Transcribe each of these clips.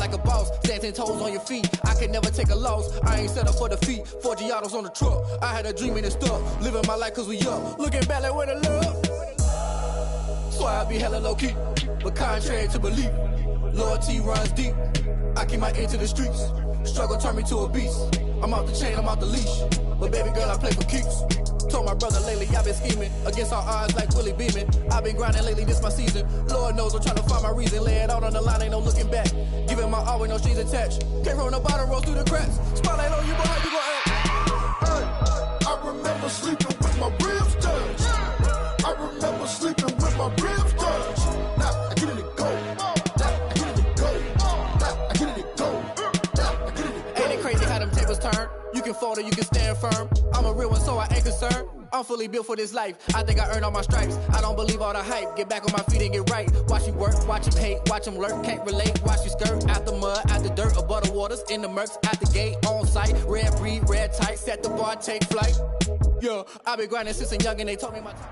like a boss. Stand 10 toes on your feet. I can never take a loss. I ain't set up for defeat. 4 Giottos on the truck. I had a dream and it stuck. Living my life cause we up. Looking back like where the love. So I be hella low key. But contrary to belief, loyalty runs deep. I keep my ear to the streets. Struggle turned me to a beast. I'm off the chain, I'm off the leash. But baby girl, I play for keeps. Told my brother lately, I've been scheming. Against all odds like Willie Beeman. I've been grinding lately, this my season. Lord knows I'm trying to find my reason. Lay it out on the line, ain't no looking back. Giving my all with no strings attached. Came from the bottom, rose through the cracks. Spotlight on you, boy, how you gon' act? Hey, I remember sleeping with my ribs touched. I remember sleeping with my ribs touched. Now I get it and go. Now I get it and go. Now I get it and go. Now I get it and go. Ain't it crazy how them tables turn? You can fold or you can stand firm. I'm a real one, so I ain't concerned. I'm fully built for this life. I think I earned all my stripes. I don't believe all the hype. Get back on my feet and get right. Watch you work, watch him hate, watch him lurk. Can't relate, watch you skirt. Out the mud, out the dirt, above the waters, in the murks, out the gate, on site. Red breed, red tight, set the bar, take flight. Yeah, I've been grinding since a young and they told me my time.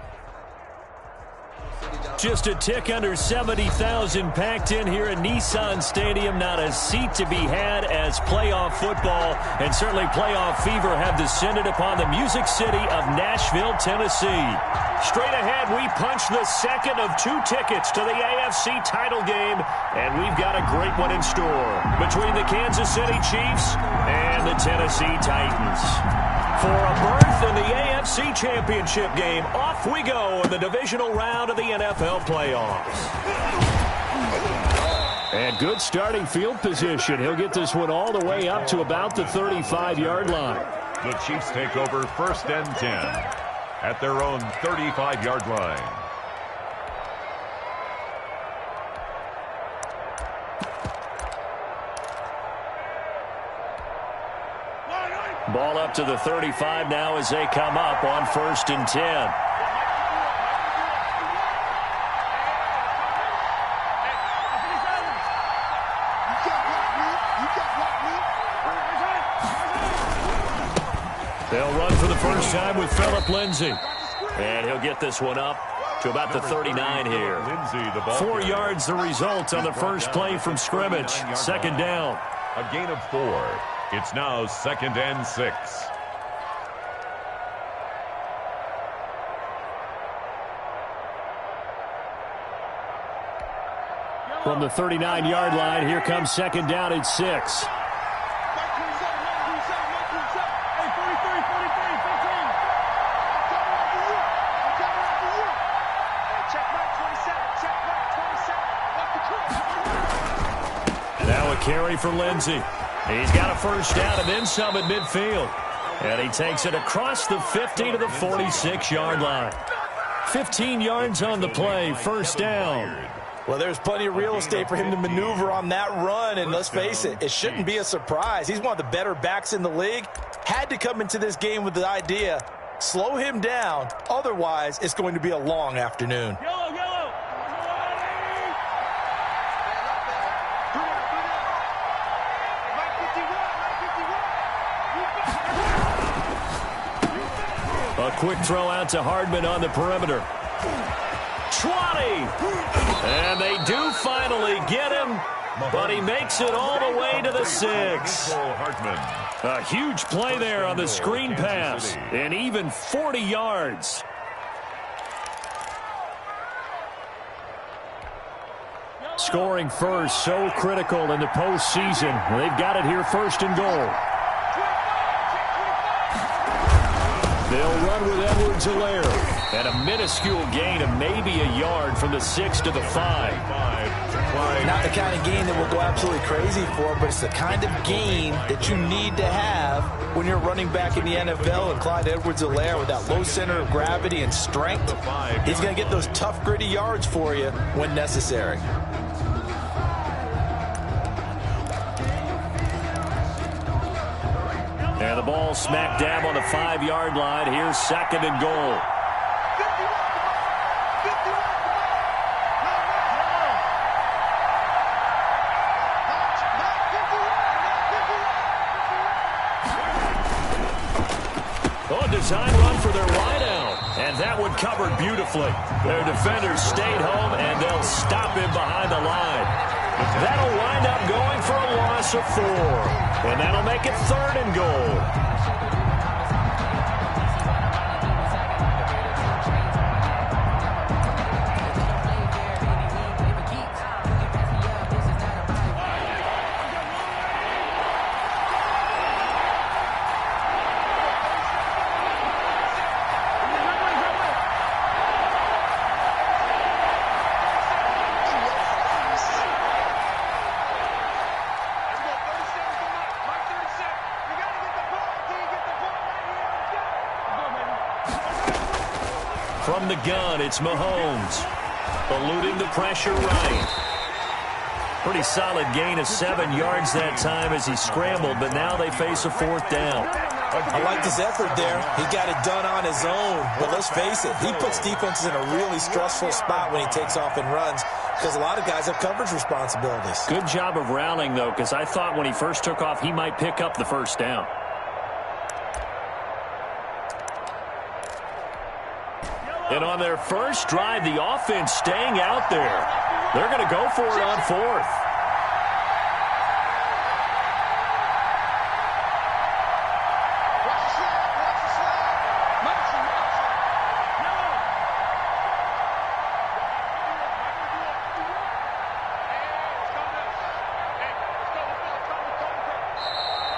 Just a tick under 70,000 packed in here at Nissan Stadium. Not a seat to be had as playoff football and certainly playoff fever have descended upon the Music City of Nashville, Tennessee. Straight ahead, we punch the second of 2 tickets to the AFC title game, and we've got a great one in store between the Kansas City Chiefs and the Tennessee Titans. For a berth in the AFC Championship game, off we go in the divisional round of the NFL playoffs. And good starting field position. He'll get this one all the way up to about the 35-yard line. The Chiefs take over 1st and 10 at their own 35-yard line. Ball up to the 35 now as they come up on 1st and 10. They'll run for the first time with Phillip Lindsay. And he'll get this one up to about the 39 here. 4 yards the result on the first play from scrimmage. 2nd down. A gain of 4. It's now 2nd and 6. From the 39-yard line, here comes 2nd down at 6. Now a carry for Lindsay. He's got a first down and then some at midfield. And he takes it across the 50 to the 46-yard line. 15 yards on the play, 1st down. Well, there's plenty of real estate for him to maneuver on that run, and let's face it, it shouldn't be a surprise. He's one of the better backs in the league. Had to come into this game with the idea, slow him down, otherwise it's going to be a long afternoon. A quick throw out to Hardman on the perimeter. 20! And they do finally get him, but he makes it all the way to the 6. A huge play there on the screen pass, and even 40 yards. Scoring first, so critical in the postseason. They've got it here 1st and goal. They'll run with Edwards-Helaire. And a minuscule gain of maybe a yard from the 6 to the 5. Not the kind of gain that we'll go absolutely crazy for, but it's the kind of gain that you need to have when you're running back in the NFL. And Clyde Edwards-Helaire, with that low center of gravity and strength, he's going to get those tough, gritty yards for you when necessary. And the ball smack dab on the 5-yard line. Here's 2nd and goal. Design run for their wideout, and that one covered beautifully. Their defenders stayed home, and they'll stop him behind the line. That'll wind up going down for a loss of 4. And that'll make it 3rd and goal. From the gun, it's Mahomes. Eluding the pressure right. Pretty solid gain of 7 yards that time as he scrambled, but now they face a 4th down. I like his effort there. He got it done on his own. But let's face it, he puts defenses in a really stressful spot when he takes off and runs because a lot of guys have coverage responsibilities. Good job of rallying, though, because I thought when he first took off, he might pick up the 1st down. And on their first drive, the offense staying out there. They're going to go for it on 4th.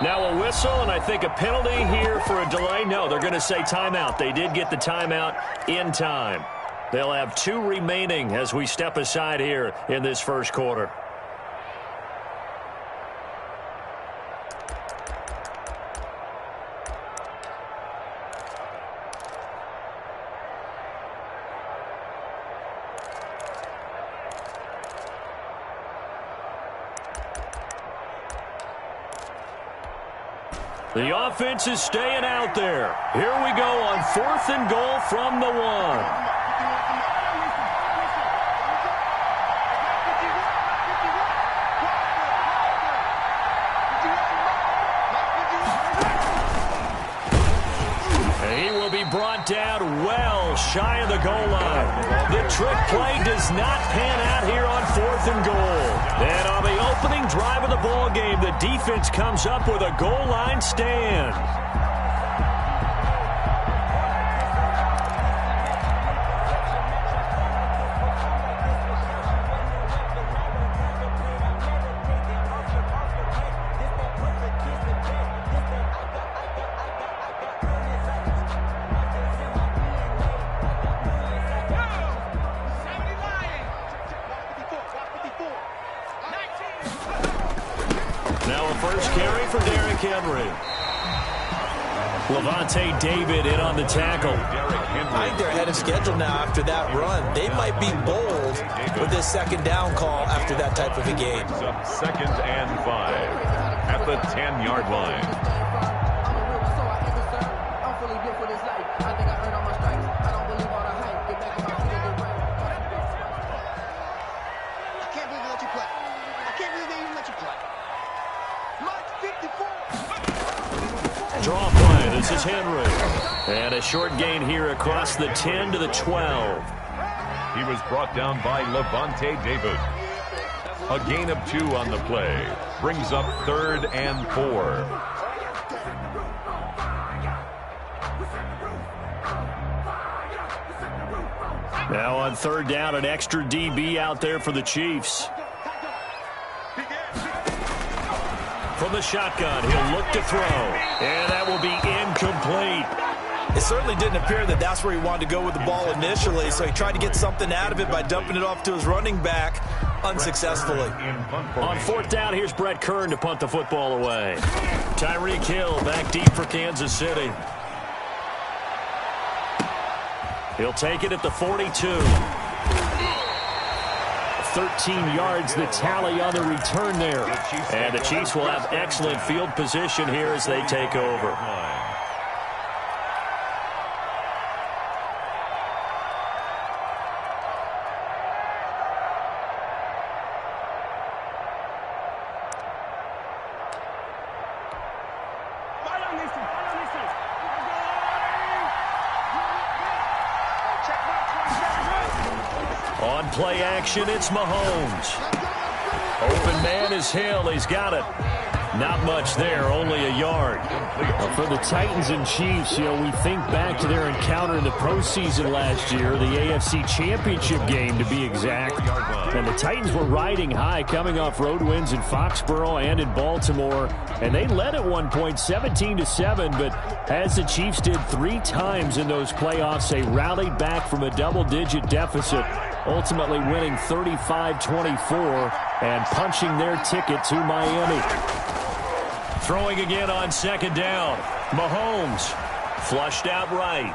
Now a whistle, and I think a penalty here for a delay. No, they're going to say timeout. They did get the timeout in time. They'll have 2 remaining as we step aside here in this first quarter. The offense is staying out there. Here we go on 4th and goal from the 1. He will be brought down well shy of the goal line. The trick play does not pan out here on 4th and goal. And on the opening drive of the ball game, the defense comes up with a goal line stand. Levante David in on the tackle. I think they're ahead of schedule now after that run. They might be bold with this 2nd down call after that type of a game. 2nd and 5 at the 10-yard line. Draw play. This is Henry. And a short gain here across the 10 to the 12. He was brought down by Levante David. A gain of 2 on the play. Brings up 3rd and 4. Now on 3rd down, an extra DB out there for the Chiefs. From the shotgun, he'll look to throw, and that will be incomplete. It certainly didn't appear that that's where he wanted to go with the ball initially, so he tried to get something out of it by dumping it off to his running back unsuccessfully. On 4th down, here's Brett Kern to punt the football away. Tyreek Hill back deep for Kansas City. He'll take it at the 42. 13 yards the tally on the return there. And the Chiefs will have excellent field position here as they take over. On play action, it's Mahomes. Open man is Hill. He's got it. Not much there, only a yard. Well, for the Titans and Chiefs, we think back to their encounter in the postseason last year, the AFC Championship game to be exact. And the Titans were riding high, coming off road wins in Foxborough and in Baltimore. And they led at one point 17-7, but as the Chiefs did 3 times in those playoffs, they rallied back from a double-digit deficit, ultimately winning 35-24 and punching their ticket to Miami. Throwing again on second down. Mahomes flushed out right.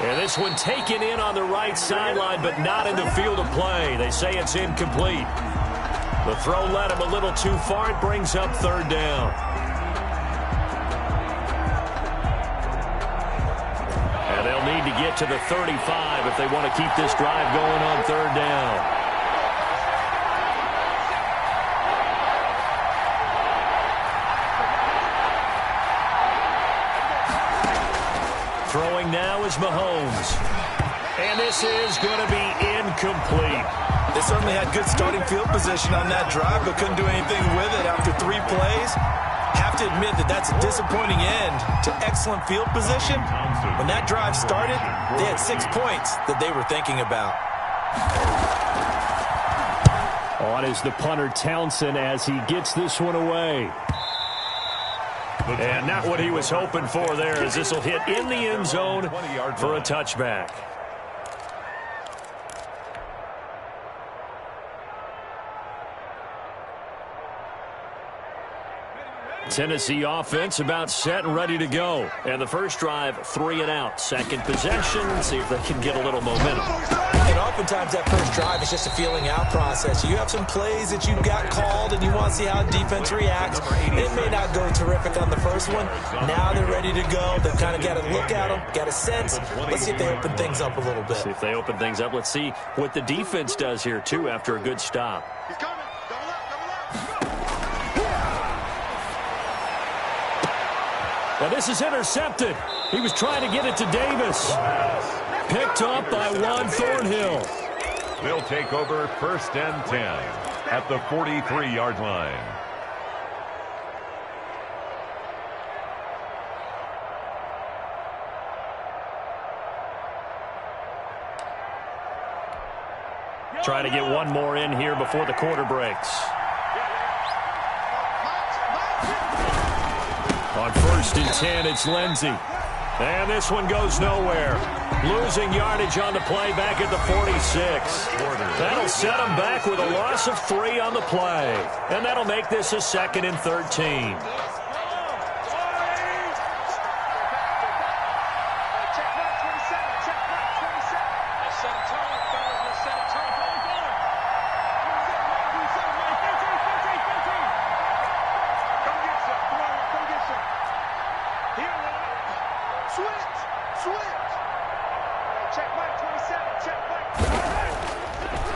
And this one taken in on the right sideline, but not in the field of play. They say it's incomplete. The throw led him a little too far. It brings up third down. And they'll need to get to the 35 if they want to keep this drive going on third down. Throwing now is Mahomes. And this is going to be incomplete. They certainly had good starting field position on that drive, but couldn't do anything with it after 3 plays. Have to admit that that's a disappointing end to excellent field position. When that drive started, they had 6 points that they were thinking about. On is the punter Townsend as he gets this one away. And not what he was hoping for there, as this will hit in the end zone for a touchback. Tennessee offense about set and ready to go. And the first drive, 3 and out. Second possession, see if they can get a little momentum. And oftentimes that first drive is just a feeling out process. You have some plays that you've got called and you want to see how defense reacts. It may not go terrific on the first one. Now they're ready to go. They've kind of got to look at them, got a sense. Let's see if they open things up a little bit. See if they open things up. Let's see what the defense does here, too, after a good stop. He's coming. Well, this is intercepted. He was trying to get it to Davis. Picked up by Juan Thornhill. They'll take over 1st and 10 at the 43-yard line. Trying to get one more in here before the quarter breaks. On 1st and 10, it's Lindsey. And this one goes nowhere. Losing yardage on the play back at the 46. That'll set them back with a loss of 3 on the play. And that'll make this a 2nd and 13.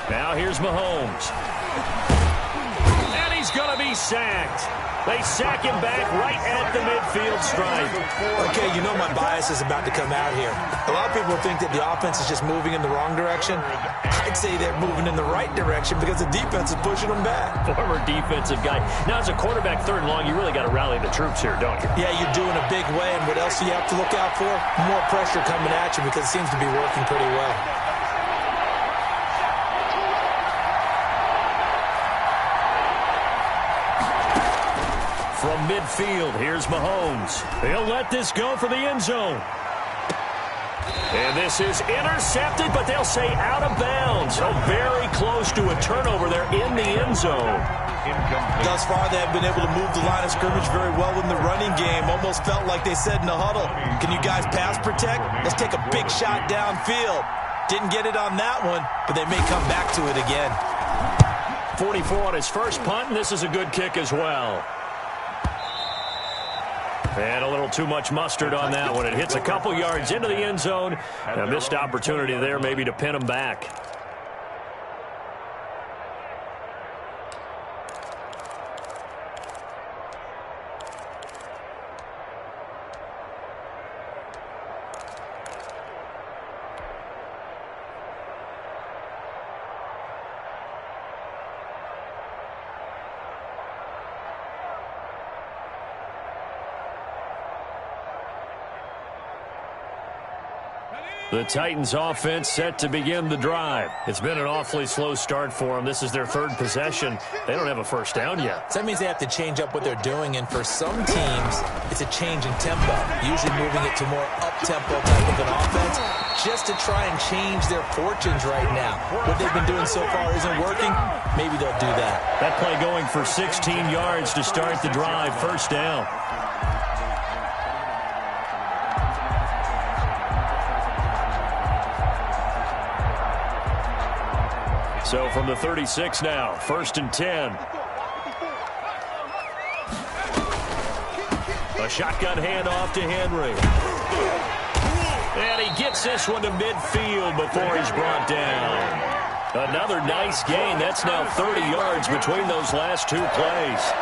Now here's Mahomes. And he's going to be sacked. They sack him back right at the midfield stripe. Okay, you know my bias is about to come out here. A lot of people think that the offense is just moving in the wrong direction. I'd say they're moving in the right direction because the defense is pushing them back. Former defensive guy. Now, as a quarterback 3rd and long, you really got to rally the troops here, don't you? Yeah, you do in a big way. And what else do you have to look out for? More pressure coming at you because it seems to be working pretty well. From midfield, here's Mahomes. He'll let this go for the end zone. And this is intercepted, but they'll say out of bounds. So very close to a turnover there in the end zone. Thus far, they have been able to move the line of scrimmage very well in the running game. Almost felt like they said in the huddle, can you guys pass protect? Let's take a big shot downfield. Didn't get it on that one, but they may come back to it again. 44 on his first punt, and this is a good kick as well. And a little too much mustard on that one. It hits a couple yards into the end zone. A missed opportunity there maybe to pin him back. The Titans offense set to begin the drive. It's been an awfully slow start for them. This is their third possession. They don't have a first down yet. So that means they have to change up what they're doing, and for some teams, it's a change in tempo, usually moving it to more up-tempo type of an offense, just to try and change their fortunes right now. What they've been doing so far isn't working. Maybe they'll do that. That play going for 16 yards to start the drive, first down. So from the 36 now, 1st and 10. A shotgun handoff to Henry. And he gets this one to midfield before he's brought down. Another nice gain. That's now 30 yards between those last two plays.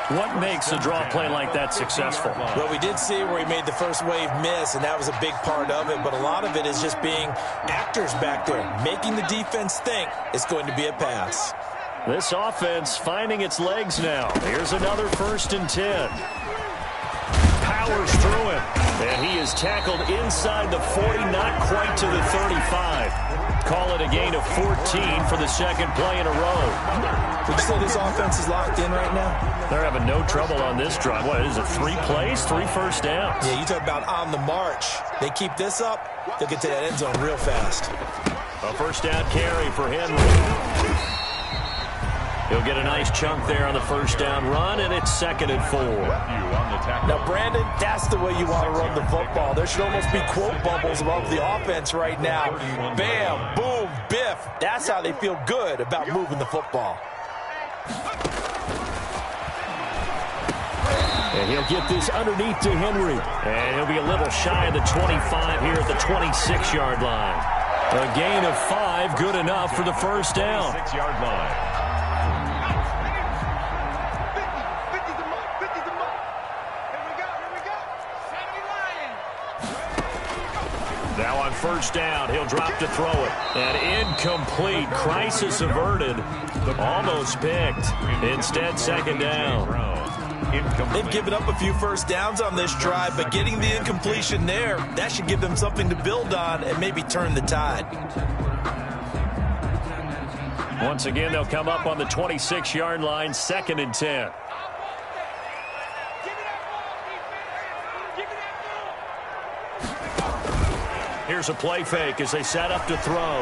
What makes a draw play like that successful? Well, we did see where he made the first wave miss, and that was a big part of it. But a lot of it is just being actors back there, making the defense think it's going to be a pass. This offense finding its legs now. Here's another 1st and 10. Powers through him, and he is tackled inside the 40, not quite to the 35. Call it a gain of 14 for the second play in a row. Would you say this offense is locked in right now? They're having no trouble on this drive. What is it, 3 plays, 3 first downs? Yeah, you talk about on the march. They keep this up, they'll get to that end zone real fast. A first down carry for Henry. He'll get a nice chunk there on the first down run, and it's 2nd and 4. Now, Brandon, that's the way you want to run the football. There should almost be quote bubbles above the offense right now. Bam, boom, biff. That's how they feel good about moving the football. And he'll get this underneath to Henry. And he'll be a little shy of the 25 here at the 26-yard line. A gain of 5, good enough for the first down. 6-yard line. Now on first down, he'll drop to throw it. And incomplete. Crisis averted. Almost picked. Instead, 2nd down. They've given up a few first downs on this drive, but getting the incompletion there, that should give them something to build on and maybe turn the tide. Once again, they'll come up on the 26-yard line, 2nd and 10. Here's a play fake as they set up to throw.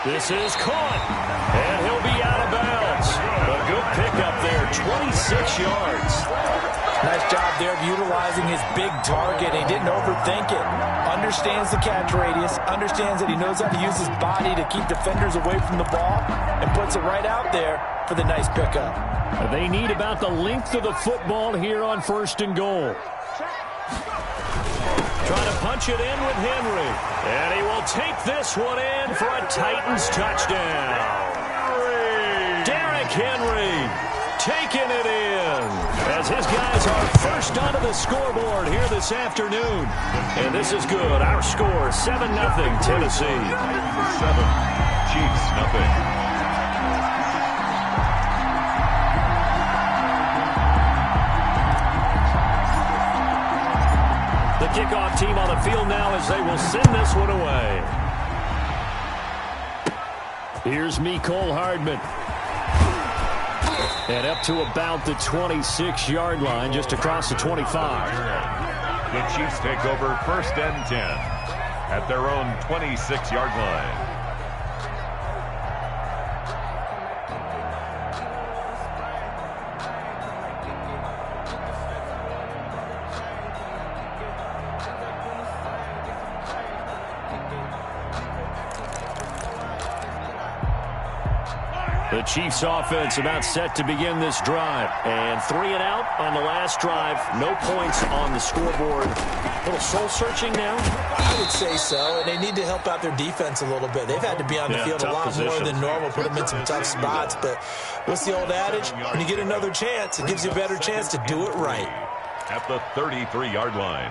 This is caught, and he'll be out of bounds. A good pickup there, 26 yards. Nice job there of utilizing his big target. He didn't overthink it. Understands the catch radius, understands that he knows how to use his body to keep defenders away from the ball, and puts it right out there for the nice pickup. They need about the length of the football here on 1st and goal. Trying to punch it in with Henry. And he will take this one in for a Titans touchdown. Derrick Henry taking it in as his guys are first onto the scoreboard here this afternoon. And this is good. Our score, 7-0 Tennessee. 7, Chiefs nothing. The kickoff team on the field now as they will send this one away. Here's Mecole Hardman. And up to about the 26-yard line, just across the 25. The Chiefs take over 1st and 10 at their own 26-yard line. The Chiefs offense about set to begin this drive. And 3 and out on the last drive. No points on the scoreboard. A little soul-searching now? I would say so, and they need to help out their defense a little bit. They've had to be on the field a lot more than normal, put them in some tough spots. But what's the old adage? When you get another chance, it gives you a better chance to do it right. At the 33-yard line.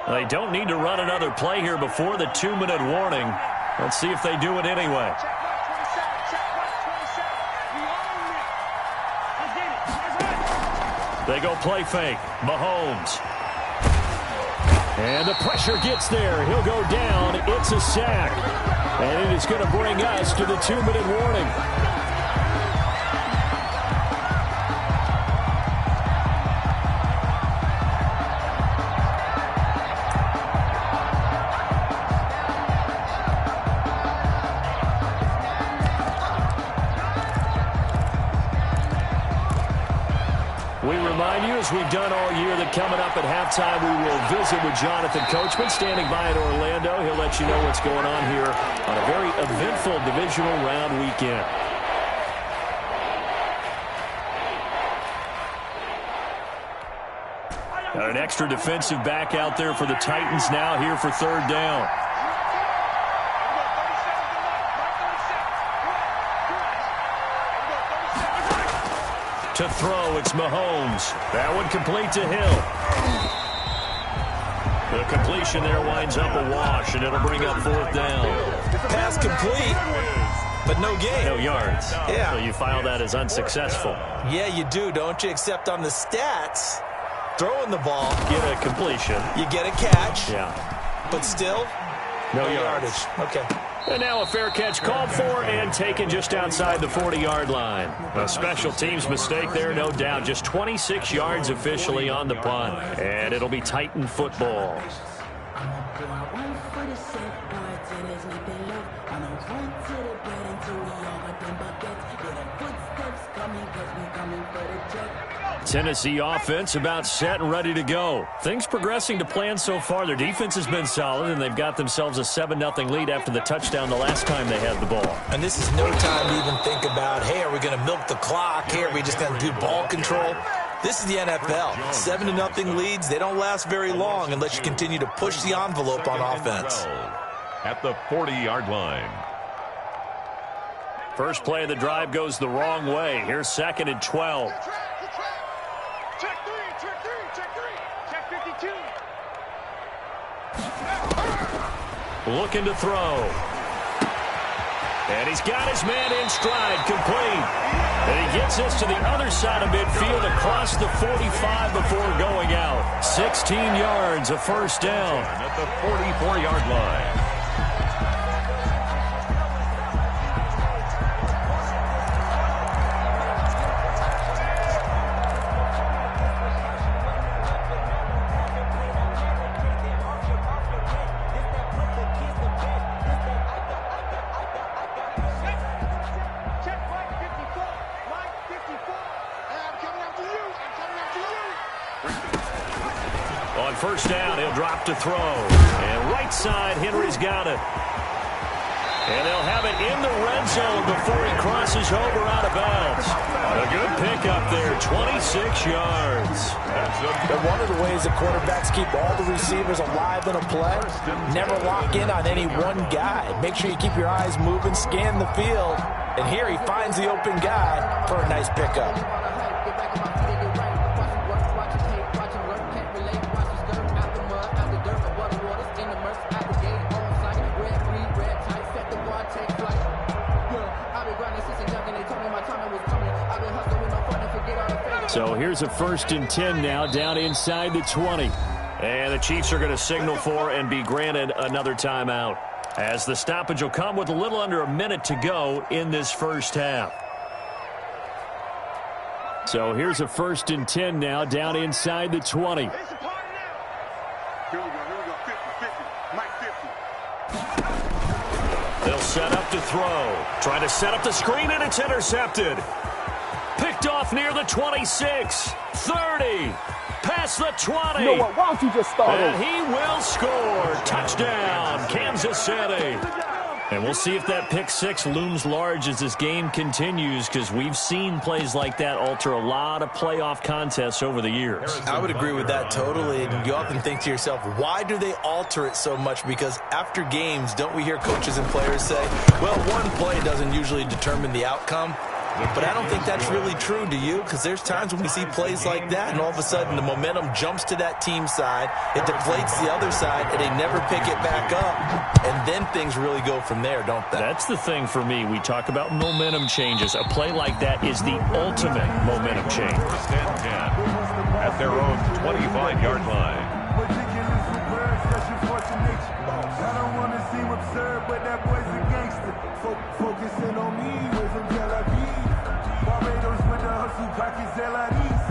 They don't need to run another play here before the 2-minute warning. Let's see if they do it anyway. They go play fake. Mahomes. And the pressure gets there. He'll go down. It's a sack. And it is going to bring us to the 2-minute warning. We remind you, as we've done all year, that coming up at halftime, we will visit with Jonathan Coachman, standing by in Orlando. He'll let you know what's going on here on a very eventful divisional round weekend. Got an extra defensive back out there for the Titans now here for third down. To throw, it's Mahomes. That one complete to Hill. The completion there winds up a wash, and it'll bring up fourth down. Pass complete, but no gain. No yards. Yeah. So you file that as unsuccessful. Yeah, you do, don't you? Except on the stats, throwing the ball. Get a completion. You get a catch. Yeah. But still, no yardage. Okay. And now a fair catch called for and taken just outside the 40-yard line. A special teams mistake there, no doubt. Just 26 yards officially on the punt. And it'll be Titan football. Tennessee offense about set and ready to go. Things progressing to plan so far. Their defense has been solid, and they've got themselves a 7-0 lead after the touchdown the last time they had the ball. And this is no time to even think about, hey, are we going to milk the clock? Hey, are we just going to do ball control? This is the NFL. 7-0 leads, they don't last very long unless you continue to push the envelope on offense. At the 40-yard line. First play of the drive goes the wrong way. Here's 2nd and 12. Looking to throw. And he's got his man in stride, complete. And he gets us to the other side of midfield across the 45 before going out. 16 yards, a first down. At the 44-yard line. On first down, he'll drop to throw. And right side, Henry's got it. And they'll have it in the red zone before he crosses over out of bounds. A good pickup there, 26 yards. But one of the ways that quarterbacks keep all the receivers alive in a play, never lock in on any one guy. Make sure you keep your eyes moving, scan the field. And here he finds the open guy for a nice pickup. So here's a 1st and 10 now, down inside the 20. And the Chiefs are going to signal for and be granted another timeout, as the stoppage will come with a little under a minute to go in this first half. So here's a 1st and 10 now, down inside the 20. They'll set up to throw. Trying to set up the screen, and it's intercepted. Picked off near the 26, 30, past the 20. You know what? Why don't you just start over? And he will score. Touchdown, Kansas City. And we'll see if that pick six looms large as this game continues, because we've seen plays like that alter a lot of playoff contests over the years. I would agree with that totally. And you often think to yourself, why do they alter it so much? Because after games, don't we hear coaches and players say, well, one play doesn't usually determine the outcome? But I don't think that's really true, do you? Because there's times when we see plays like that, and all of a sudden the momentum jumps to that team side, it deflates the other side, and they never pick it back up. And then things really go from there, don't they? That's the thing for me. We talk about momentum changes. A play like that is the ultimate momentum change. First and 10. at their own 25-yard line. I don't want to seem absurd, but that boy's a gangster. Focusing on me, way from Tel Aviv. Barbados with the hustle, pockets LIDs.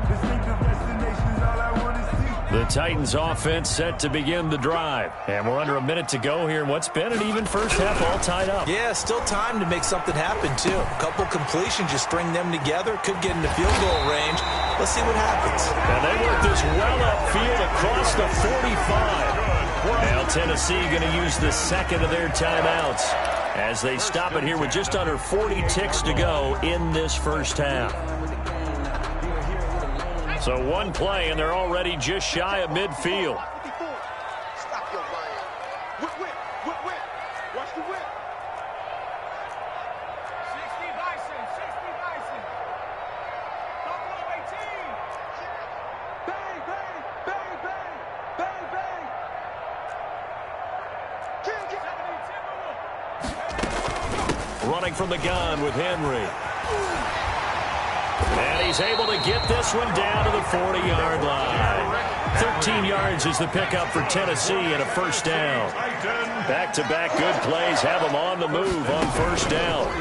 Distinctive destinations, all I want to see. The Titans offense set to begin the drive. And we're under a minute to go here in what's been an even first half, all tied up. Yeah, still time to make something happen, too. A couple completions, just string them together. Could get into field goal range. Let's see what happens. And they work this well upfield across the 45. Now Tennessee going to use the second of their timeouts as they stop it here with just under 40 ticks to go in this first half. So one play, and they're already just shy of midfield. Stop your lying. Whip. Watch the whip. 60 Bison. Buffalo 18. Bang. Running from the gun with Henry. And he's able to get this one down to the 40-yard line. 13 yards is the pickup for Tennessee and a first down. Back-to-back good plays have them on the move on first down.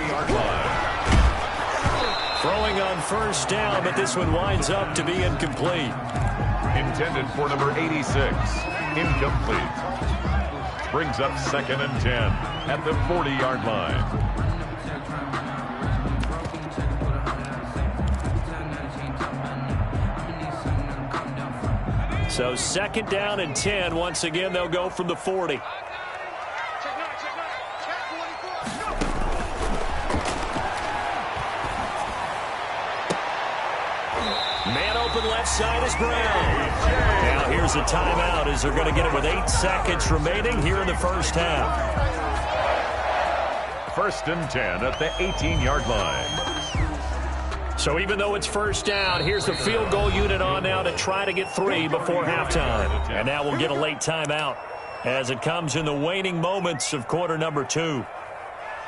Throwing on first down, but this one winds up to be incomplete. Intended for number 86. Incomplete. Brings up 2nd and 10 at the 40-yard line. So 2nd down and 10. Once again, they'll go from the 40. Man open left side is Brown. Now here's a timeout as they're going to get it with 8 seconds remaining here in the first half. 1st and 10 at the 18-yard line. So even though it's first down, here's the field goal unit on now to try to get 3 before halftime. And now we'll get a late timeout as it comes in the waning moments of quarter number 2.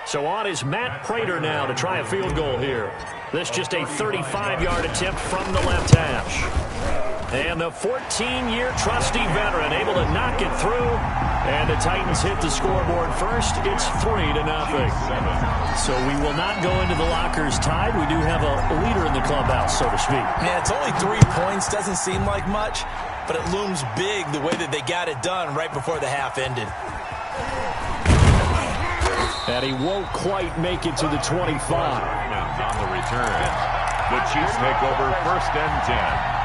So on is Matt Prater now to try a field goal here. This just a 35-yard attempt from the left hash. And the 14-year trusty veteran able to knock it through. And the Titans hit the scoreboard first. It's 3-0. So we will not go into the lockers tied. We do have a leader in the clubhouse, so to speak. Man, it's only 3 points. Doesn't seem like much, but it looms big the way that they got it done right before the half ended. And he won't quite make it to the 25. On the return, the Chiefs take over 1st and 10.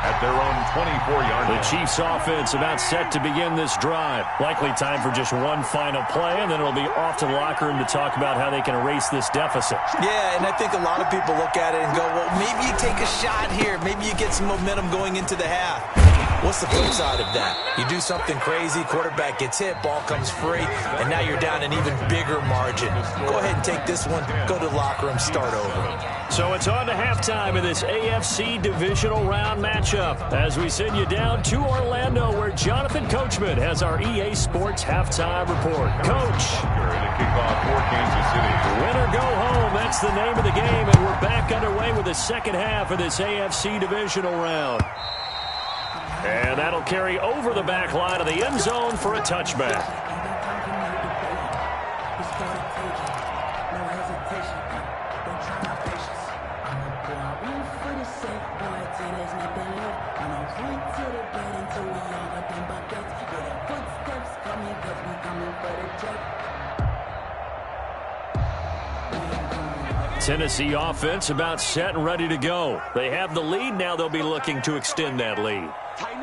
At their own 24-yard line. The Chiefs offense about set to begin this drive. Likely time for just one final play, and then it'll be off to the locker room to talk about how they can erase this deficit. Yeah, and I think a lot of people look at it and go, well, maybe you take a shot here. Maybe you get some momentum going into the half. What's the flip side of that? You do something crazy, quarterback gets hit, ball comes free, and now you're down an even bigger margin. Go ahead and take this one, go to the locker room, start over. So it's on to halftime in this AFC divisional round matchup as we send you down to Orlando where Jonathan Coachman has our EA Sports halftime report. Coach. Kickoff for Kansas City. Win or go home, that's the name of the game, and we're back underway with the second half of this AFC divisional round. And that'll carry over the back line of the end zone for a touchback. Tennessee offense about set and ready to go. They have the lead. Now they'll be looking to extend that lead.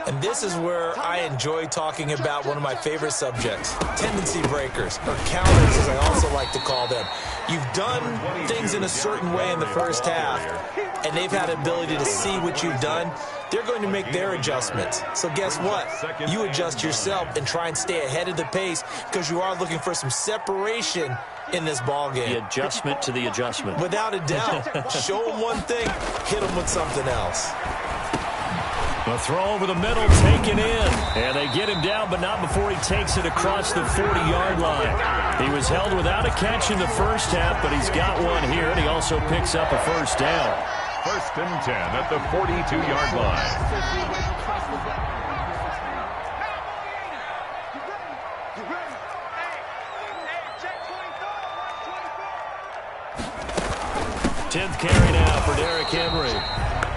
And this is where I enjoy talking about one of my favorite subjects, tendency breakers, or counters as I also like to call them. You've done things in a certain way in the first half, and they've had the ability to see what you've done. They're going to make their adjustments. So guess what? You adjust yourself and try and stay ahead of the pace because you are looking for some separation in this ball game. The adjustment to the adjustment. Without a doubt. Show them one thing, hit them with something else. A throw over the middle, taken in. And they get him down, but not before he takes it across the 40-yard line. He was held without a catch in the first half, but he's got one here, and he also picks up a first down. First and 10 at the 42-yard line. 10th carry now for Derrick Henry.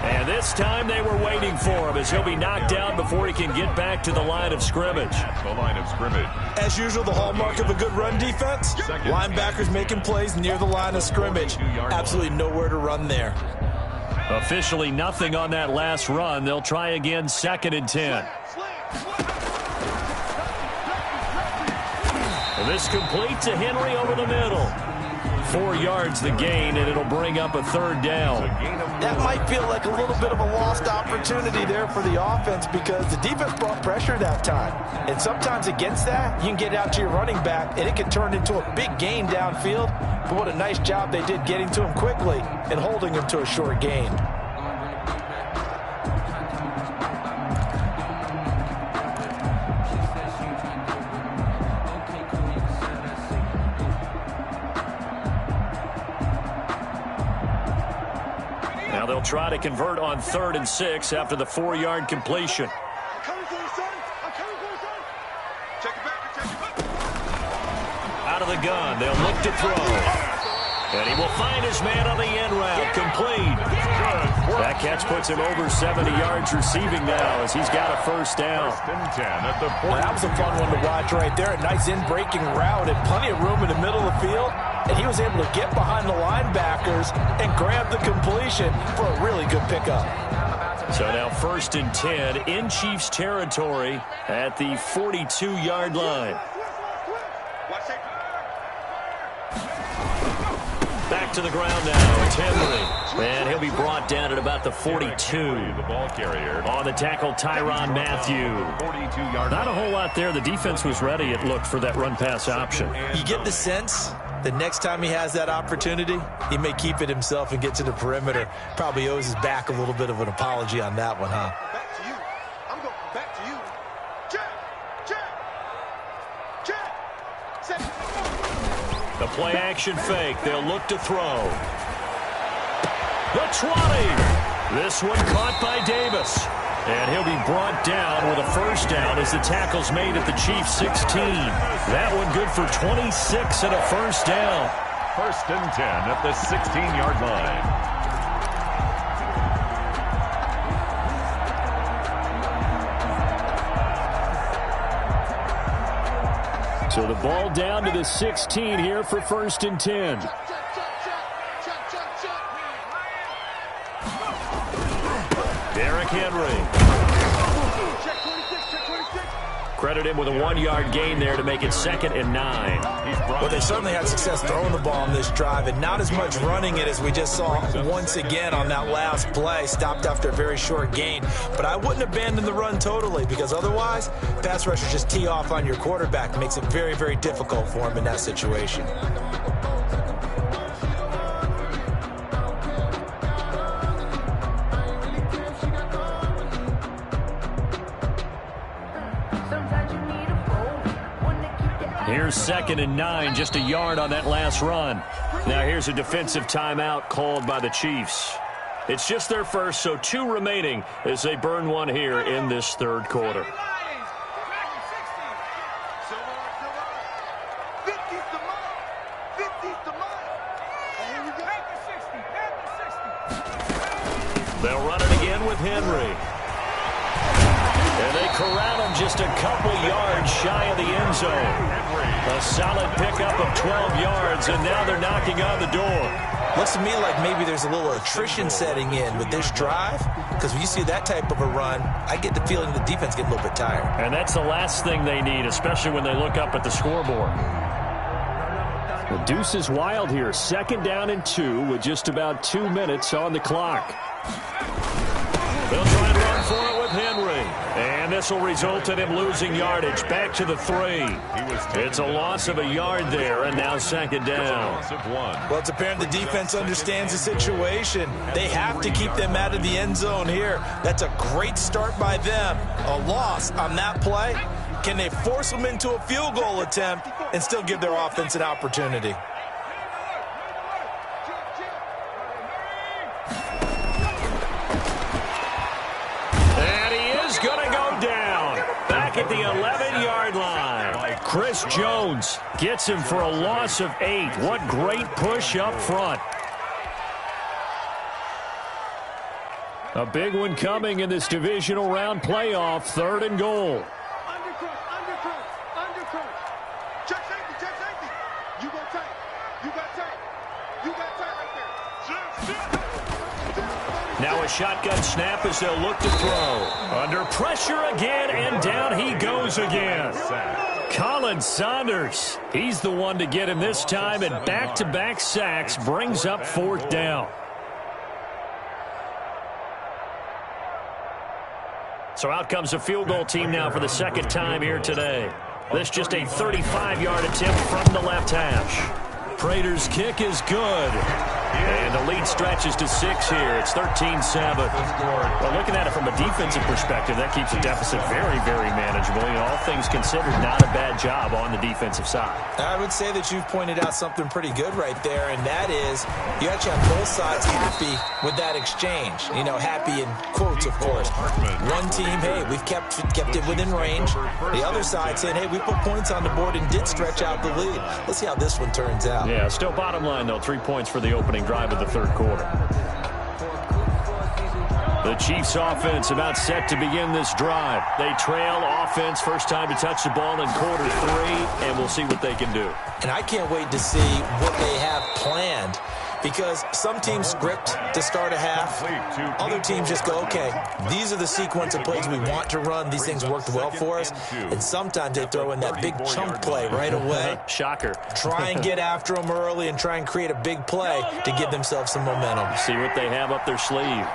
And this time they were waiting for him as he'll be knocked down before he can get back to the line of scrimmage. The line of scrimmage. As usual, the hallmark of a good run defense, linebackers making plays near the line of scrimmage. Absolutely nowhere to run there. Officially nothing on that last run. They'll try again, 2nd and 10. And this complete to Henry over the middle. 4 yards the gain, and it'll bring up a 3rd down. That might feel like a little bit of a lost opportunity there for the offense because the defense brought pressure that time. And sometimes against that, you can get out to your running back, and it can turn into a big gain downfield. But what a nice job they did getting to him quickly and holding him to a short gain. Now they'll try to convert on 3rd and 6 after the 4-yard completion. Out of the gun, they'll look to throw. And he will find his man on the end route, complete. That catch puts him over 70 yards receiving now as he's got a 1st down. That was a fun one to watch right there. A nice in-breaking route and plenty of room in the middle of the field. And he was able to get behind the linebackers and grab the completion for a really good pickup. So now 1st and 10 in Chiefs territory at the 42-yard line. Back to the ground now. It's Henry. And he'll be brought down at about the 42. The ball carrier. On the tackle, Tyrann Mathieu. Not a whole lot there. The defense was ready, it looked, for that run-pass option. You get the sense the next time he has that opportunity, he may keep it himself and get to the perimeter. Probably owes his back a little bit of an apology on that one, huh? Back to you. I'm going back to you. Check. The play-action fake. They'll look to throw. The 20. This one caught by Davis. And he'll be brought down with a 1st down as the tackle's made at the Chiefs' 16. That one good for 26 and a 1st down. 1st and 10 at the 16-yard line. So the ball down to the 16 here for 1st and 10. Derrick Henry. Credit him with a 1-yard gain there to make it 2nd and 9. Well, they certainly had success throwing the ball on this drive and not as much running it as we just saw once again on that last play. Stopped after a very short gain. But I wouldn't abandon the run totally because otherwise, pass rushers just tee off on your quarterback. It makes it very, very difficult for him in that situation. Here's 2nd and 9, just a yard on that last run. Now here's a defensive timeout called by the Chiefs. It's just their first, so 2 remaining as they burn one here in this 3rd quarter. They'll run it again with Henry. And they corral him just a couple yards shy of the end zone. A solid pickup of 12 yards, and now they're knocking on the door. Looks to me like maybe there's a little attrition setting in with this drive, because when you see that type of a run, I get the feeling the defense gets a little bit tired. And that's the last thing they need, especially when they look up at the scoreboard. The deuce is wild here. 2nd down and 2 with just about 2 minutes on the clock. They'll try and run for it with Henry. And this will result in him losing yardage. Back to the 3. It's a loss of a yard there, and now 2nd down. Well, it's apparent the defense understands the situation. They have to keep them out of the end zone here. That's a great start by them. A loss on that play. Can they force them into a field goal attempt and still give their offense an opportunity? at the 11-yard line. Chris Jones gets him for a loss of 8. What great push up front. A big one coming in this divisional round playoff, 3rd and goal. Check safety. You go tight. You got tight right there. Now a shotgun snap as they'll look to throw. Under pressure again, and down he goes again. Colin Saunders, he's the one to get him this time, and back-to-back sacks brings up 4th down. So out comes a field goal team now for the 2nd time here today. This just a 35-yard attempt from the left hash. Prater's kick is good. And the lead stretches to 6 here. It's 13-7. Well, looking at it from a defensive perspective, that keeps the deficit very, very manageable. You know, all things considered, not a bad job on the defensive side. I would say that you've pointed out something pretty good right there, and that is you actually have both sides happy with that exchange. You know, happy in quotes, of course. One team, hey, we've kept it within range. The other side saying, hey, we put points on the board and did stretch out the lead. Let's see how this one turns out. Yeah, still bottom line, though, 3 points for the opening drive of the 3rd quarter. The Chiefs offense about set to begin this drive. They trail offense, first time to touch the ball in quarter 3, and we'll see what they can do. And I can't wait to see what they have planned, because some teams script to start a half. Other teams just go, okay, these are the sequence of plays we want to run. These things worked well for us. And sometimes they throw in that big chunk play right away. Shocker. Try and get after them early and try and create a big play to give themselves some momentum. See what they have up their sleeve.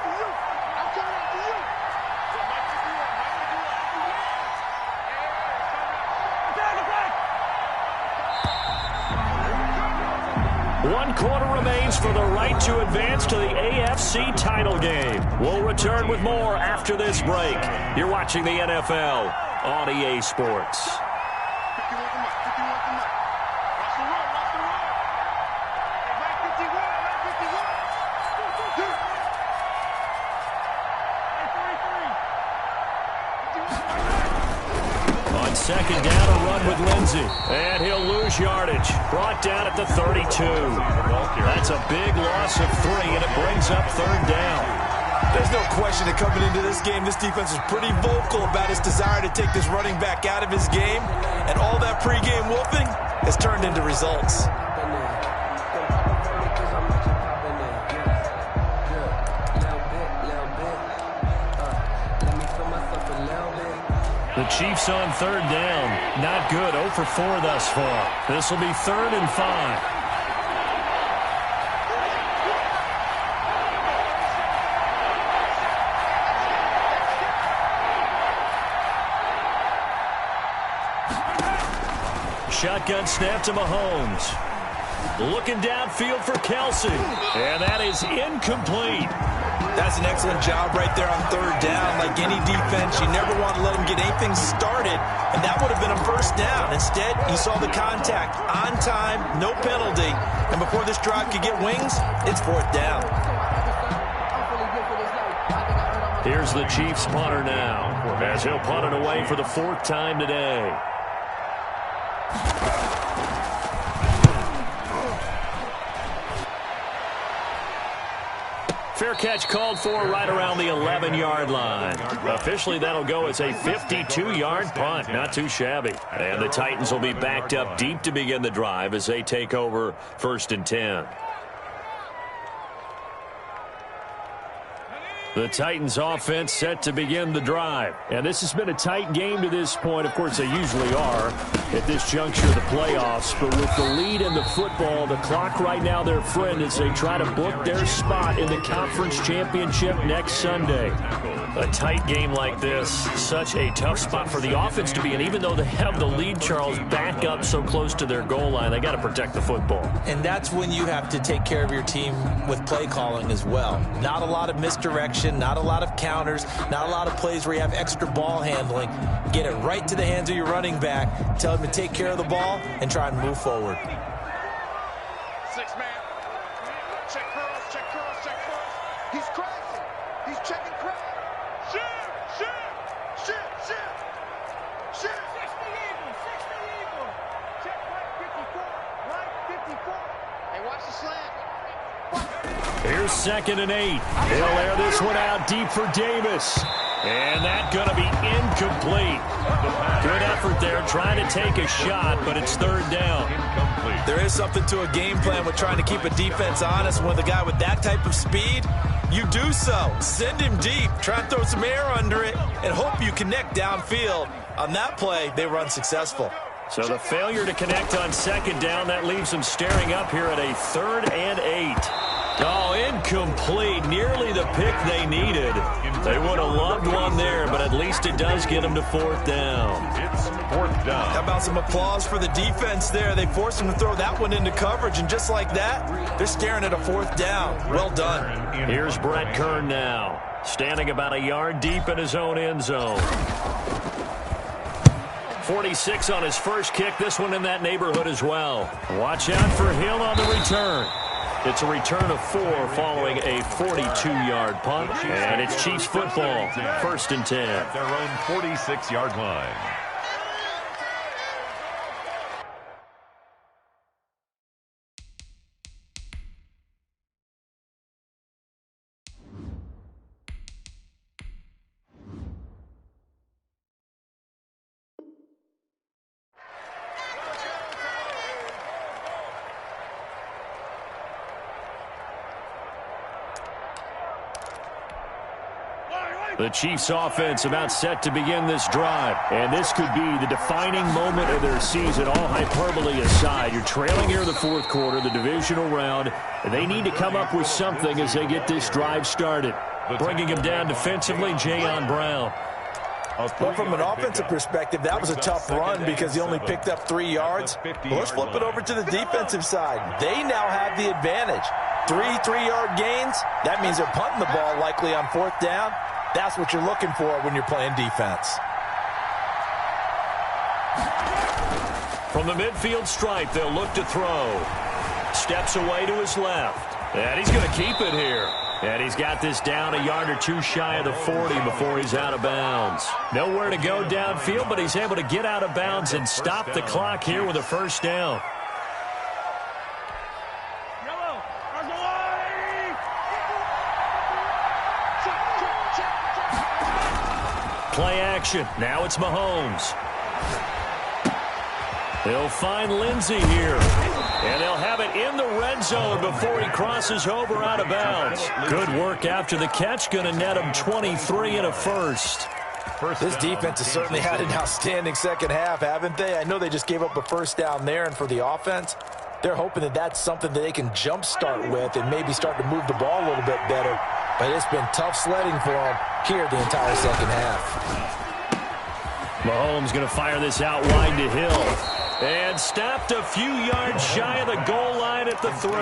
One quarter remains for the right to advance to the AFC title game. We'll return with more after this break. You're watching the NFL on EA Sports. On 2nd down, a run with Lindsey. And he'll lose yardage. Brought down at the 32. That's a big loss of 3, and it brings up 3rd down. There's no question that coming into this game, this defense is pretty vocal about its desire to take this running back out of his game. And all that pregame wolfing has turned into results. The Chiefs on 3rd down. Not good. 0 for 4 thus far. This will be 3rd and 5. Shotgun snap to Mahomes. Looking downfield for Kelsey. And that is incomplete. That's an excellent job right there on 3rd down. Like any defense, you never want to let them get anything started, and that would have been a 1st down. Instead, you saw the contact on time, no penalty, and before this drive could get wings, it's 4th down. Here's the Chiefs punter now, as he'll punt it away for the 4th time today. Fair catch called for right around the 11-yard line. Officially, that'll go as a 52-yard punt. Not too shabby. And the Titans will be backed up deep to begin the drive as they take over 1st and 10. The Titans offense set to begin the drive. And this has been a tight game to this point. Of course, they usually are at this juncture of the playoffs. But with the lead in the football, the clock right now their friend as they try to book their spot in the conference championship next Sunday. A tight game like this, such a tough spot for the offense to be in. Even though they have the lead, Charles, back up so close to their goal line, they got to protect the football. And that's when you have to take care of your team with play calling as well. Not a lot of misdirection, not a lot of counters, not a lot of plays where you have extra ball handling. Get it right to the hands of your running back, tell him to take care of the ball, and try and move forward. 6-man. Check curls, check curls, check curls. He's crashing. He's checking curls. Shift. Here's 2nd and 8. They'll air this one out deep for Davis. And that's going to be incomplete. Good effort there, trying to take a shot, but it's 3rd down. Incomplete. There is something to a game plan with trying to keep a defense honest. With a guy with that type of speed, you do so. Send him deep, try and throw some air under it, and hope you connect downfield. On that play, they run successful. So the failure to connect on 2nd down, that leaves them staring up here at a 3rd and 8. Oh, incomplete. Nearly the pick they needed. They would have loved one there, but at least it does get them to 4th down. It's 4th down. How about some applause for the defense there? They forced them to throw that one into coverage, and just like that, they're staring at a 4th down. Well done. Here's Brett Kern now, standing about a yard deep in his own end zone. 46 on his first kick. This one in that neighborhood as well. Watch out for Hill on the return. It's a return of 4 following a 42-yard punt. And it's Chiefs football, 1st and 10. At their own 46-yard line. The Chiefs offense about set to begin this drive. And this could be the defining moment of their season, all hyperbole aside. You're trailing here in the 4th quarter, the divisional round, and they need to come up with something as they get this drive started. Bringing him down defensively, Jayon Brown. Well, from an offensive perspective, that was a tough run because he only picked up 3 yards. Well, let's flip it over to the defensive side. They now have the advantage. 3 3-yard gains. That means they're punting the ball likely on 4th down. That's what you're looking for when you're playing defense. From the midfield stripe, they'll look to throw. Steps away to his left. And he's going to keep it here. And he's got this down a yard or 2 shy of the 40 before he's out of bounds. Nowhere to go downfield, but he's able to get out of bounds and stop the clock here with a 1st down. Play action. Now it's Mahomes. They'll find Lindsey here. And they'll have it in the red zone before he crosses over out of bounds. Good work after the catch. Going to net him 23 and a first. This defense has certainly had an outstanding 2nd half, haven't they? I know they just gave up a 1st down there, and for the offense, they're hoping that that's something that they can jumpstart with and maybe start to move the ball a little bit better. But it's been tough sledding for them here the entire 2nd half. Mahomes going to fire this out wide to Hill. And stopped a few yards shy of the goal line at the 3.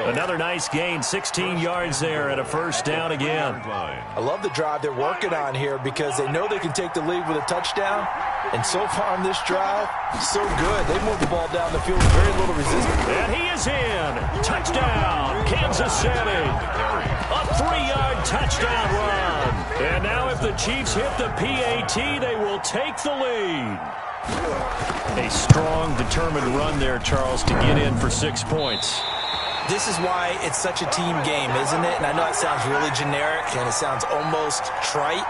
Another nice gain, 16 yards there and a 1st down again. I love the drive they're working on here because they know they can take the lead with a touchdown. And so far on this drive, so good. They moved the ball down the field with very little resistance. And he is in. Touchdown, Kansas City. A 3-yard touchdown run. And now if the Chiefs hit the PAT, they will take the lead. A strong, determined run there, Charles, to get in for 6 points. This is why it's such a team game, isn't it? And I know it sounds really generic and it sounds almost trite,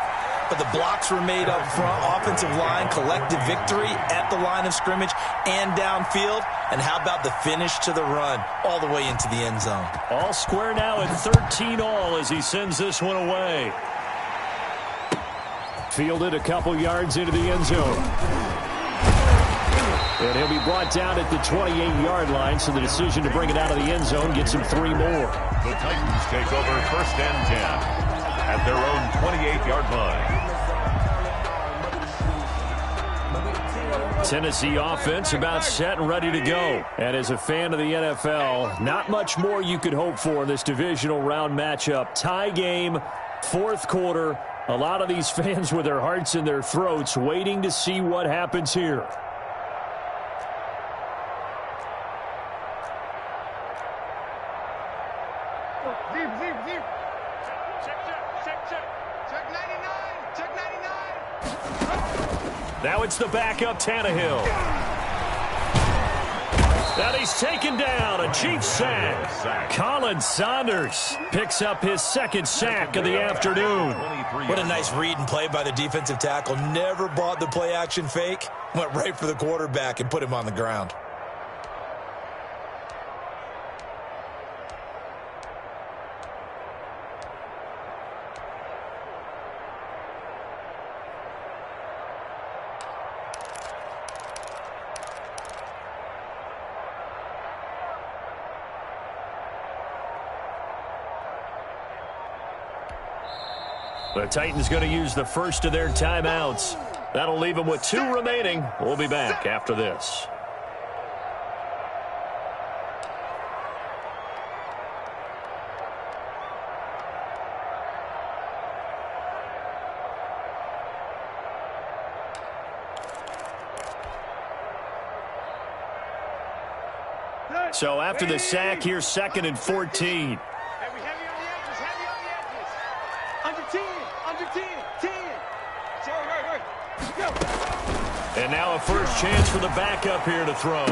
but the blocks were made up front, offensive line, collective victory at the line of scrimmage and downfield. And how about the finish to the run all the way into the end zone? All square now at 13 all as he sends this one away. Fielded a couple yards into the end zone. And he'll be brought down at the 28-yard line, so the decision to bring it out of the end zone gets him 3 more. The Titans take over 1st and 10 at their own 28-yard line. Tennessee offense about set and ready to go. And as a fan of the NFL, not much more you could hope for in this divisional round matchup. Tie game, 4th quarter. A lot of these fans with their hearts in their throats waiting to see what happens here. Now it's the backup Tannehill. And he's taken down, a Chiefs sack. Colin Saunders picks up his second sack of the afternoon. What a nice read and play by the defensive tackle. Never bought the play-action fake. Went right for the quarterback and put him on the ground. The Titans going to use the first of their timeouts. That'll leave them with 2 remaining. We'll be back after this. So after the sack, here's 2nd and 14. And now a first chance for the backup here to throw.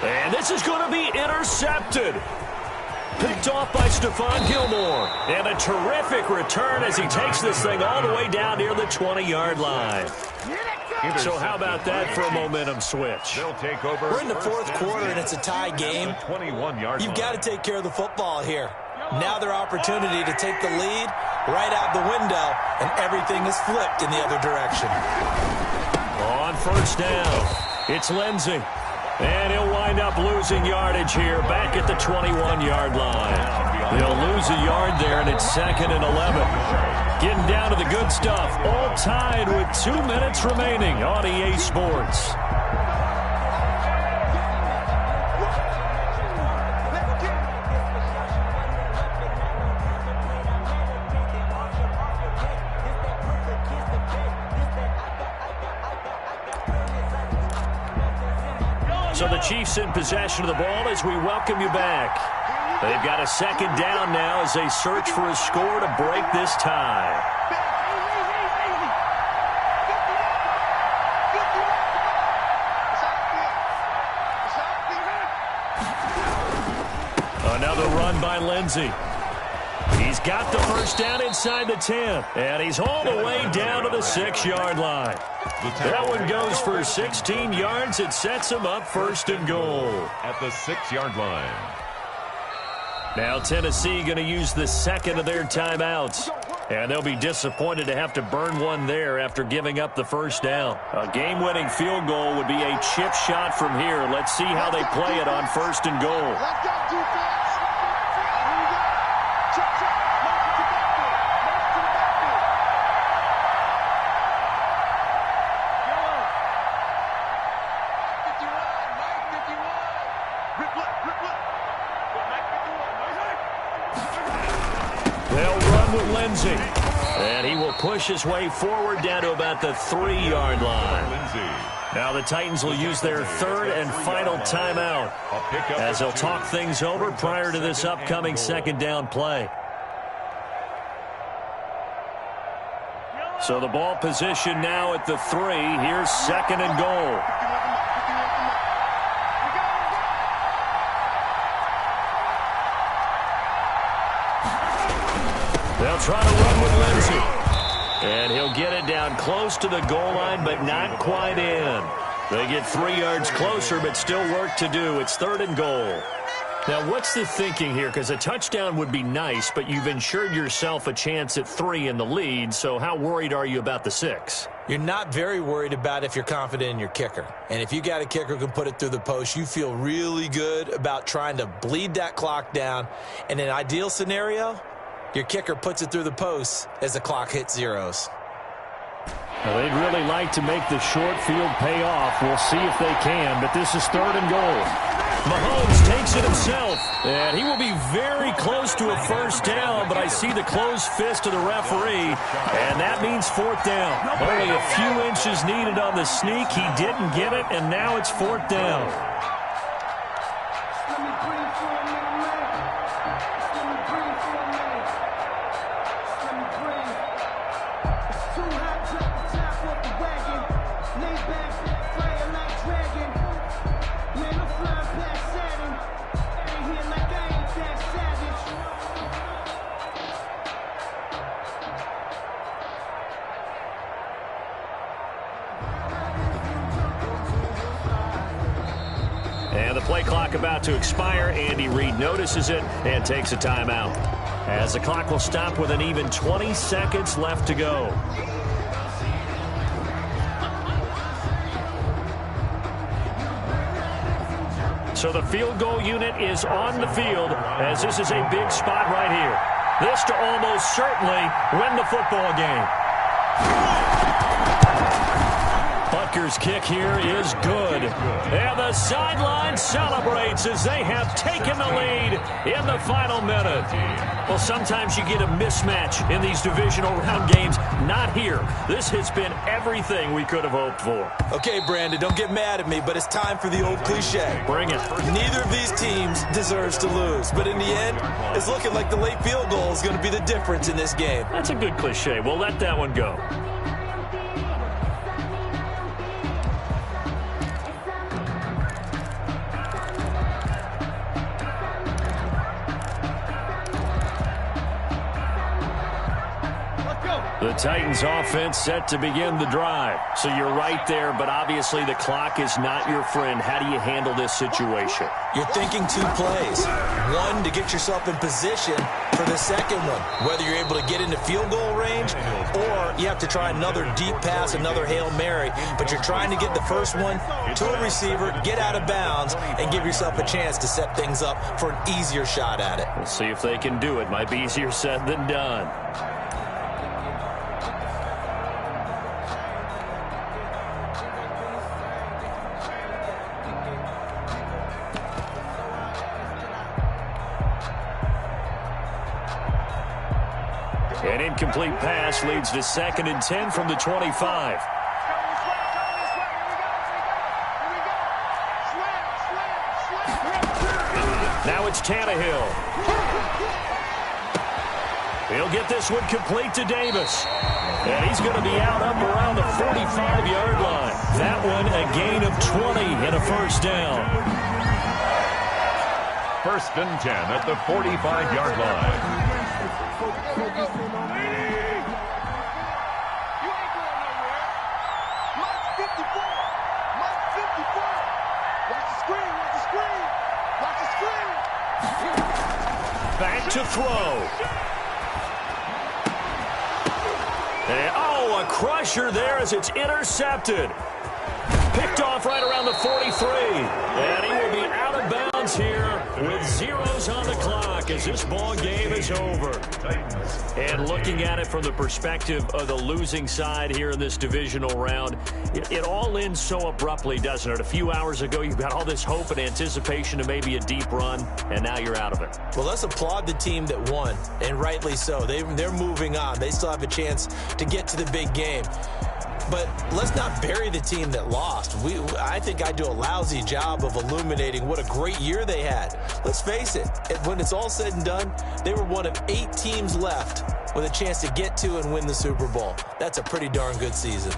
And this is going to be intercepted. Picked off by Stephon Gilmore. And a terrific return as he takes this thing all the way down near the 20-yard line. So how about that for a momentum switch? We're in the 4th quarter and it's a tie game. You've got to take care of the football here. Now their opportunity to take the lead right out the window, and everything is flipped in the other direction. On first down, it's Lindsey. And he'll wind up losing yardage here back at the 21-yard line. He'll lose a yard there, and it's 2nd and 11. Getting down to the good stuff, all tied with 2 minutes remaining on EA Sports. So the Chiefs in possession of the ball as we welcome you back. They've got a 2nd down now as they search for a score to break this tie. Another run by Lindsey. He's got the first down inside the 10, and he's all the way down to the 6-yard line. That one goes for 16 yards. It sets him up 1st and goal. At the 6-yard line. Now Tennessee going to use the 2nd of their timeouts. And they'll be disappointed to have to burn one there after giving up the first down. A game-winning field goal would be a chip shot from here. Let's see how they play it on 1st and goal. They'll run with Lindsey. And he will push his way forward down to about the 3-yard line. Now the Titans will use their 3rd and final timeout as they'll talk things over prior to this upcoming 2nd down play. So the ball position now at the 3. Here's 2nd and goal. They'll try to run with Lindsey. And he'll get it down close to the goal line, but not quite in. They get 3 yards closer, but still work to do. It's 3rd and goal. Now, what's the thinking here? Because a touchdown would be nice, but you've ensured yourself a chance at 3 in the lead, so how worried are you about the 6? You're not very worried about if you're confident in your kicker. And if you got a kicker who can put it through the post, you feel really good about trying to bleed that clock down. In an ideal scenario, your kicker puts it through the post as the clock hits zeros. Well, they'd really like to make the short field pay off. We'll see if they can, but this is 3rd and goal. Mahomes takes it himself, and he will be very close to a first down, but I see the closed fist of the referee, and that means 4th down. Only a few inches needed on the sneak. He didn't get it, and now it's 4th down. about to expire. Andy Reid notices it and takes a timeout, as the clock will stop with an even 20 seconds left to go. So the field goal unit is on the field, as this is a big spot right here. This to almost certainly win the football game. Butker's kick here is good. And the sideline celebrates as they have taken the lead in the final minute. Well, sometimes you get a mismatch in these divisional round games. Not here. This has been everything we could have hoped for. Okay, Brandon, don't get mad at me, but it's time for the old cliche. Bring it. Neither of these teams deserves to lose, but in the end, it's looking like the late field goal is going to be the difference in this game. That's a good cliche. We'll let that one go. The Titans offense set to begin the drive. So you're right there, but obviously the clock is not your friend. How do you handle this situation? You're thinking two plays. One, to get yourself in position for the second one, whether you're able to get into field goal range or you have to try another deep pass, another Hail Mary, but you're trying to get the first one to a receiver, get out of bounds, and give yourself a chance to set things up for an easier shot at it. We'll see if they can do it. Might be easier said than done. An incomplete pass leads to 2nd and 10 from the 25. Now it's Tannehill. He'll get this one complete to Davis. And he's going to be out up around the 45-yard line. That one a gain of 20 and a first down. 1st and 10 at the 45-yard line. Back to throw. And, oh, a crusher there as it's intercepted. Picked off right around the 43. And he will be out of bounds here with zeros on the clock as this ball game is over. And looking at it from the perspective of the losing side here in this divisional round, it all ends so abruptly, doesn't it? A few hours ago, you've got all this hope and anticipation of maybe a deep run, and now you're out of it. Well, let's applaud the team that won, and rightly so. They're moving on. They still have a chance to get to the big game. But let's not bury the team that lost. I think I do a lousy job of illuminating what a great year they had. Let's face it, when it's all said and done, they were one of 8 teams left with a chance to get to and win the Super Bowl. That's a pretty darn good season.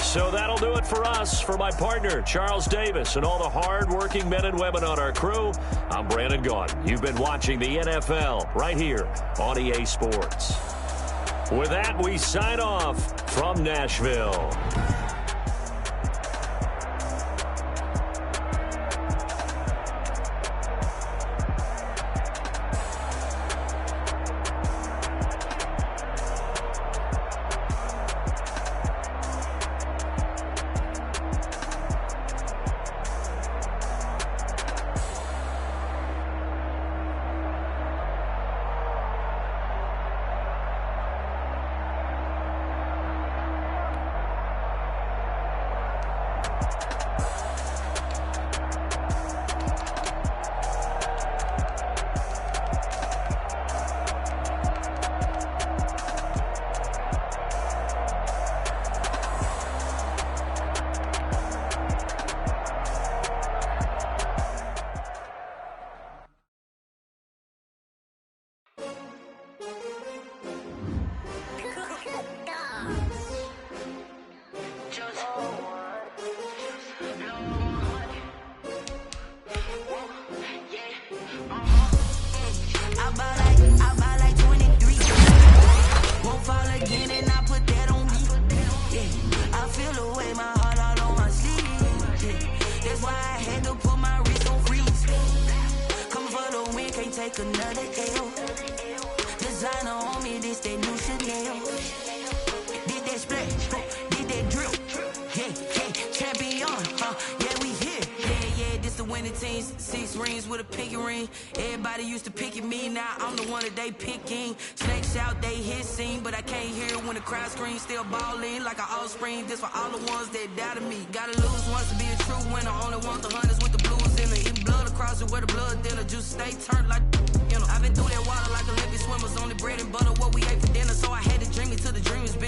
So that'll do it for us. For my partner, Charles Davis, and all the hard-working men and women on our crew, I'm Brandon Gaudin. You've been watching the NFL right here on EA Sports. With that, we sign off from Nashville. take another L. Designer on me, this that new Chanel. Did that split, did that drill. Yeah, champion, yeah, we here. Yeah, this the winning teams. 6 rings with a pinky ring. Everybody used to pick at me, now I'm the one that they picking. Snakes out, they hit scene, but I can't hear it when the crowd screams. Still ballin' like an offspring. This for all the ones that doubted me. Gotta lose once to be a true winner. Only want the hunters with the blues in it. Eat blood across it where the blood dinner. Juice stay turned like, you know. I've been through that water like Olympic swimmers. Only bread and butter what we ate for dinner. So I had to dream it till the dream is big.